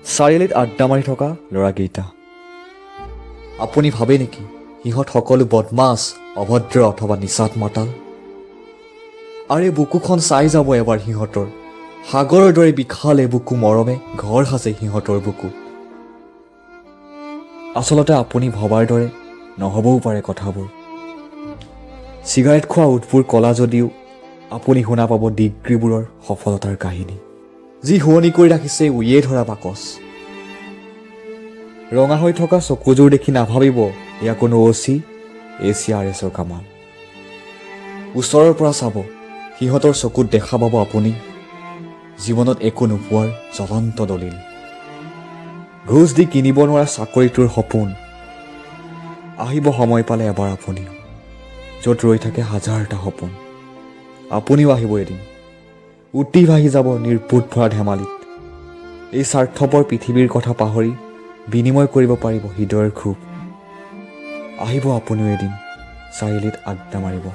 চাৰিআলিত আড্ডা মাৰি থকা ল'ৰাকেইটা। আপুনি ভাবে নেকি সিহঁত সকলো বদমাছ, অভদ্ৰ অথবা নিচাত মাতাল? আৰে বুকুখন চাই যাব এবাৰ সিহঁতৰ। সাগৰৰ দৰে বিশাল বুকু মৰমে ঘৰ সাজে সিহঁতৰ বুকু। আচলতে আপুনি ভবাৰ দৰে নহ'বও পাৰে কথাবোৰ। চিগাৰেট খোৱা ওঁঠবোৰ কলা যদিও আপুনি শুনা পাব ডিগ্ৰীবোৰৰ সফলতাৰ কাহিনী, যি শুৱনি কৰি ৰাখিছে উয়ে ধৰা বাকচ। ৰঙা হৈ থকা চকুযোৰ দেখি নাভাবিব এয়া কোনো অচি ACRSৰ কামাল। ওচৰৰ পৰা চাব, সিহঁতৰ চকুত দেখা পাব আপুনি জীৱনত একো নোপোৱাৰ জ্বলন্ত দলিল। ঘোচ দি কিনিব নোৱাৰা চাকৰিটোৰ সপোন। আহিব সময় পালে এবাৰ আপুনিও, য'ত ৰৈ থাকে হাজাৰটা সপোন। আপুনিও আহিব এদিন, উটি ভাহি যাব নিৰ্বোধ ভৰা ধেমালিত। এই স্বাৰ্থপৰ পৃথিৱীৰ কথা পাহৰি বিনিময় কৰিব পাৰিব হৃদয়ৰ ক্ষোভ। আহিব আপুনিও এদিন চাৰিআলিত আড্ডা মাৰিব।